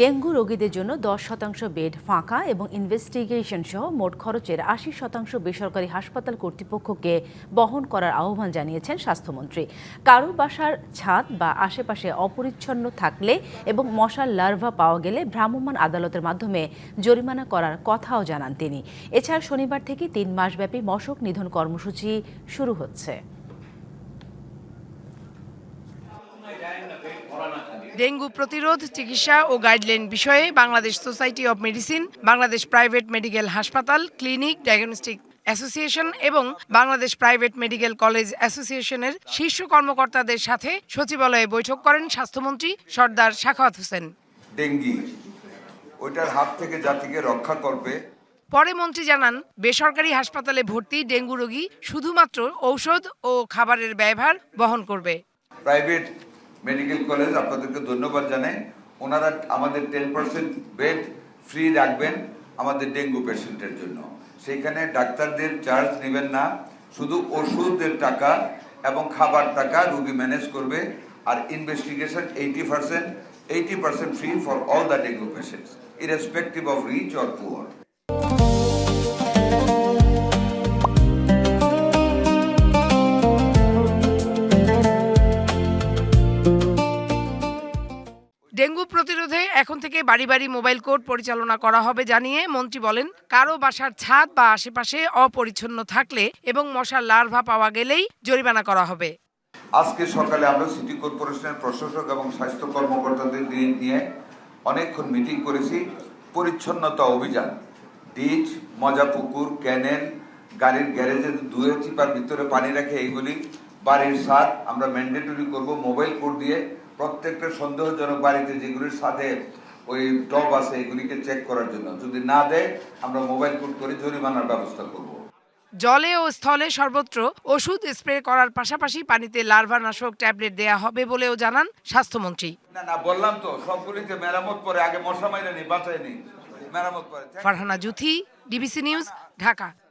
Dengue রোগীদের জন্য 10% bed ফাঁকা এবং ইনভেস্টিগেশন সহ মোট খরচের 80% বেসরকারি হাসপাতাল কর্তৃপক্ষকে বহন করার আহ্বান জানিয়েছেন স্বাস্থ্যমন্ত্রী। কারো বাসার ছাদ বা আশেপাশে অপরিচ্ছন্ন থাকলে এবং মশার লার্ভা পাওয়া গেলে ভ্রাম্যমাণ আদালতের মাধ্যমে জরিমানা করার কথাও জানান তিনি। এছাড়া শনিবার থেকে 3 মাসব্যাপী মশক নিধন কর্মসূচি শুরু হচ্ছে। ডেঙ্গু প্রতিরোধ, চিকিৎসা ও গাইডলাইন বিষয়ে Bangladesh society of medicine, Bangladesh private medical হাসপাতাল, ক্লিনিক, ডায়াগনস্টিক অ্যাসোসিয়েশন এবং বাংলাদেশ প্রাইভেট মেডিকেল কলেজ অ্যাসোসিয়েশনের শীর্ষ কর্মকর্তাদের সাথে সচিবালয়ে বৈঠক করেন স্বাস্থ্যমন্ত্রী সরদার সাখাওয়াত হোসেন। ডেঙ্গি ওইটার হাত থেকে জাতিকে রক্ষা করবে। পরে মন্ত্রী জানান, বেসরকারি হাসপাতালে ভর্তি ডেঙ্গু রোগী শুধুমাত্র ঔষধ ও খাবারের ব্যয়ভার বহন করবে। প্রাইভেট মেডিকেল কলেজ আপনাদেরকে ধন্যবাদ জানাই, ওনারা আমাদের 10% বেড ফ্রি রাখবেন আমাদের ডেঙ্গু পেশেন্টের জন্য। সেইখানে ডাক্তারদের চার্জ নেবেন না, শুধু ওষুধের টাকা এবং খাবার টাকা রুগী ম্যানেজ করবে। আর investigation 80% free for all the dengue patients irrespective of rich or poor. Dengue প্রতিরোধে এখন থেকে বাড়ি বাড়ি মোবাইল কোর্ট পরিচালনা করা হবে জানিয়ে মন্ত্রী বলেন, কারো বাসার ছাদ বা আশেপাশে অপরিচ্ছন্ন থাকলে এবং মশার লার্ভা পাওয়া গেলেই জরিমানা করা হবে। আজকে সকালে আমরা সিটি কর্পোরেশনের প্রশাসক এবং স্বাস্থ্য কর্মকর্তাদের নিয়ে অনেকক্ষণ মিটিং করেছি। পরিচ্ছন্নতা অভিযান, ডিচ, মজা পুকুর, ক্যানেল, গাড়ির গ্যারেজে ধুয়ে চিপার ভিতরে পানি রাখে, এইগুলি বাড়ির ছাদ আমরা ম্যান্ডেটরি করব মোবাইল কোড দিয়ে। প্রত্যেকটা সন্দেহজনক বাড়িতে যেগুলির ছাদে ওই টব আছে এগুলিকে চেক করার জন্য, যদি না দেয় আমরা মোবাইল কোড করে জরিমানার ব্যবস্থা করব। জলে ও স্থলে সর্বত্র ওষুধ স্প্রে করার পাশাপাশি পানিতে লার্ভানাশক ট্যাবলেট দেয়া হবে বলেও জানান স্বাস্থ্যমন্ত্রী। না বললাম তো, সবগুলিতে মেরামত করে, আগে মশা মাইরে নি বাঁচায়নি, মেরামত করে। Farhana Juthi, DBC news, Dhaka.